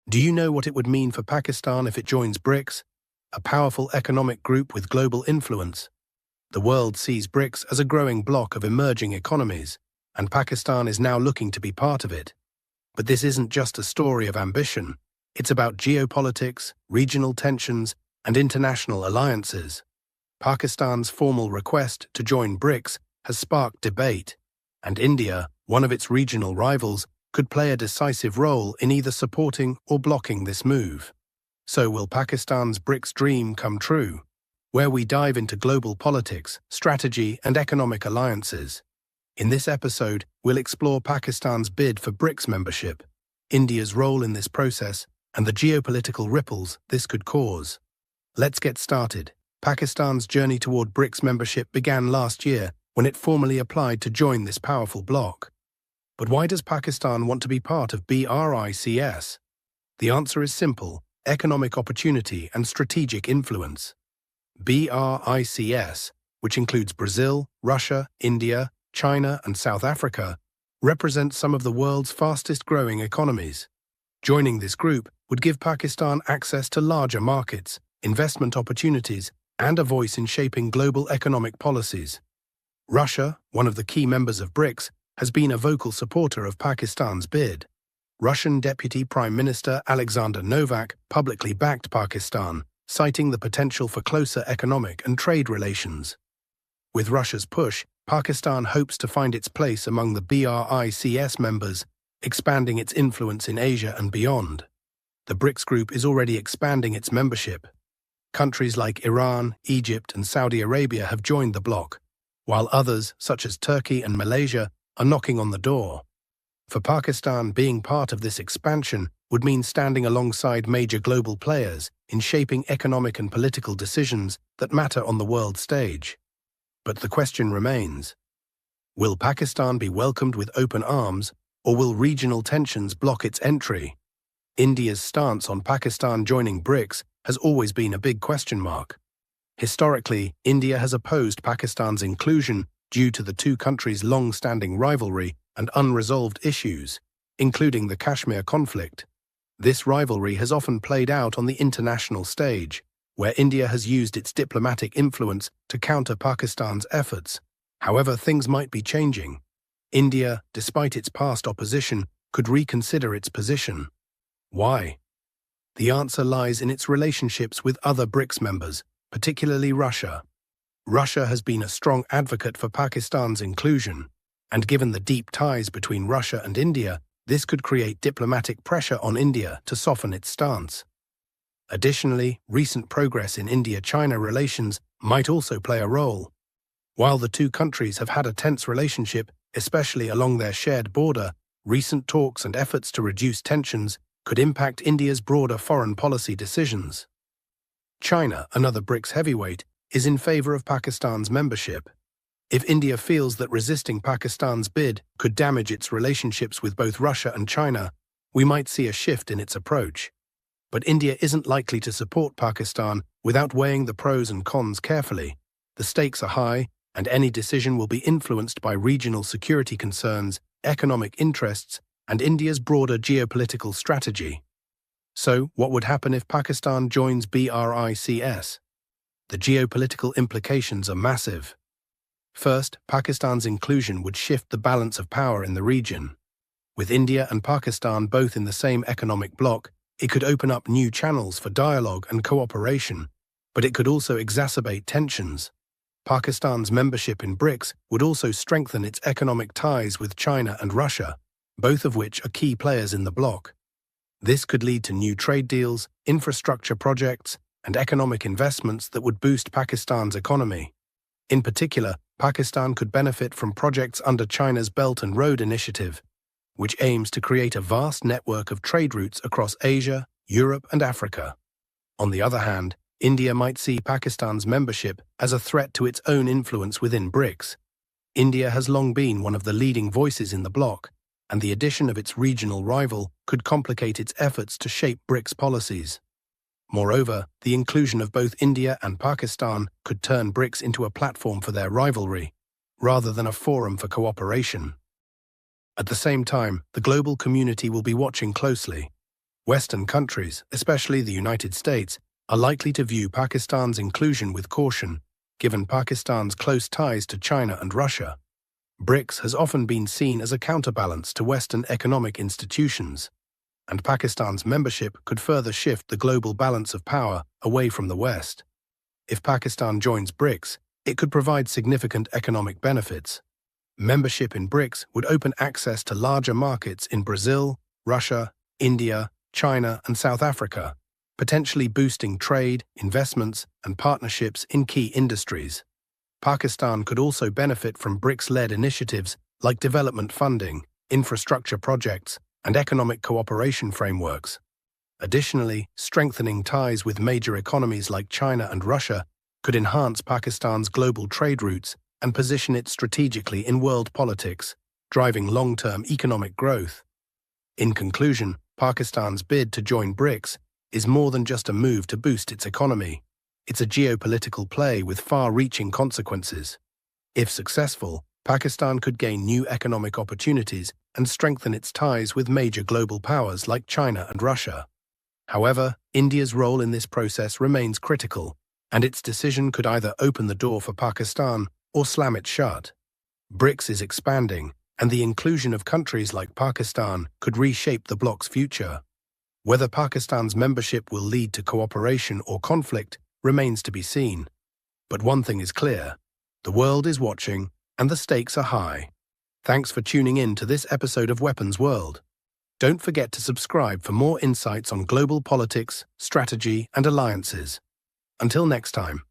Do you know what it would mean for Pakistan if it joins BRICS, a powerful economic group with global influence? The world sees BRICS as a growing bloc of emerging economies, and Pakistan is now looking to be part of it. But this isn't just a story of ambition. It's about geopolitics, regional tensions, and international alliances. Pakistan's formal request to join BRICS has sparked debate, and India, one of its regional rivals, could play a decisive role in either supporting or blocking this move. So will Pakistan's BRICS dream come true? Where we dive into global politics, strategy, and economic alliances. In this episode, we'll explore Pakistan's bid for BRICS membership, India's role in this process, and the geopolitical ripples this could cause. Let's get started. Pakistan's journey toward BRICS membership began last year when it formally applied to join this powerful bloc. But why does Pakistan want to be part of BRICS? The answer is simple: economic opportunity and strategic influence. BRICS, which includes Brazil, Russia, India, China, and South Africa, represents some of the world's fastest-growing economies. Joining this group would give Pakistan access to larger markets, investment opportunities, and a voice in shaping global economic policies. Russia, one of the key members of BRICS, has been a vocal supporter of Pakistan's bid. Russian Deputy Prime Minister Alexander Novak publicly backed Pakistan, citing the potential for closer economic and trade relations. With Russia's push, Pakistan hopes to find its place among the BRICS members, expanding its influence in Asia and beyond. The BRICS group is already expanding its membership. Countries like Iran, Egypt, and Saudi Arabia have joined the bloc, while others, such as Turkey and Malaysia, are knocking on the door. For Pakistan, being part of this expansion would mean standing alongside major global players in shaping economic and political decisions that matter on the world stage. But the question remains: will Pakistan be welcomed with open arms, or will regional tensions block its entry? India's stance on Pakistan joining BRICS has always been a big question mark. Historically, India has opposed Pakistan's inclusion due to the two countries' long-standing rivalry and unresolved issues, including the Kashmir conflict. This rivalry has often played out on the international stage, where India has used its diplomatic influence to counter Pakistan's efforts. However, things might be changing. India, despite its past opposition, could reconsider its position. Why? The answer lies in its relationships with other BRICS members, particularly Russia. Russia has been a strong advocate for Pakistan's inclusion, and given the deep ties between Russia and India, this could create diplomatic pressure on India to soften its stance. Additionally, recent progress in India-China relations might also play a role. While the two countries have had a tense relationship, especially along their shared border, recent talks and efforts to reduce tensions could impact India's broader foreign policy decisions. China, another BRICS heavyweight, is in favor of Pakistan's membership. If India feels that resisting Pakistan's bid could damage its relationships with both Russia and China, we might see a shift in its approach. But India isn't likely to support Pakistan without weighing the pros and cons carefully. The stakes are high, and any decision will be influenced by regional security concerns, economic interests, and India's broader geopolitical strategy. So, what would happen if Pakistan joins BRICS? The geopolitical implications are massive. First, Pakistan's inclusion would shift the balance of power in the region. With India and Pakistan both in the same economic bloc, it could open up new channels for dialogue and cooperation, but it could also exacerbate tensions. Pakistan's membership in BRICS would also strengthen its economic ties with China and Russia, both of which are key players in the bloc. This could lead to new trade deals, infrastructure projects, and economic investments that would boost Pakistan's economy. In particular, Pakistan could benefit from projects under China's Belt and Road Initiative, which aims to create a vast network of trade routes across Asia, Europe, and Africa. On the other hand, India might see Pakistan's membership as a threat to its own influence within BRICS. India has long been one of the leading voices in the bloc, and the addition of its regional rival could complicate its efforts to shape BRICS policies. Moreover, the inclusion of both India and Pakistan could turn BRICS into a platform for their rivalry, rather than a forum for cooperation. At the same time, the global community will be watching closely. Western countries, especially the United States, are likely to view Pakistan's inclusion with caution, given Pakistan's close ties to China and Russia. BRICS has often been seen as a counterbalance to Western economic institutions, and Pakistan's membership could further shift the global balance of power away from the West. If Pakistan joins BRICS, it could provide significant economic benefits. Membership in BRICS would open access to larger markets in Brazil, Russia, India, China, and South Africa, potentially boosting trade, investments, and partnerships in key industries. Pakistan could also benefit from BRICS-led initiatives like development funding, infrastructure projects, and economic cooperation frameworks. Additionally, strengthening ties with major economies like China and Russia could enhance Pakistan's global trade routes and position it strategically in world politics, driving long-term economic growth. In conclusion, Pakistan's bid to join BRICS is more than just a move to boost its economy. It's a geopolitical play with far-reaching consequences. If successful, Pakistan could gain new economic opportunities and strengthen its ties with major global powers like China and Russia. However, India's role in this process remains critical, and its decision could either open the door for Pakistan or slam it shut. BRICS is expanding, and the inclusion of countries like Pakistan could reshape the bloc's future. Whether Pakistan's membership will lead to cooperation or conflict remains to be seen. But one thing is clear: the world is watching, and the stakes are high. Thanks for tuning in to this episode of Weapons World. Don't forget to subscribe for more insights on global politics, strategy, and alliances. Until next time.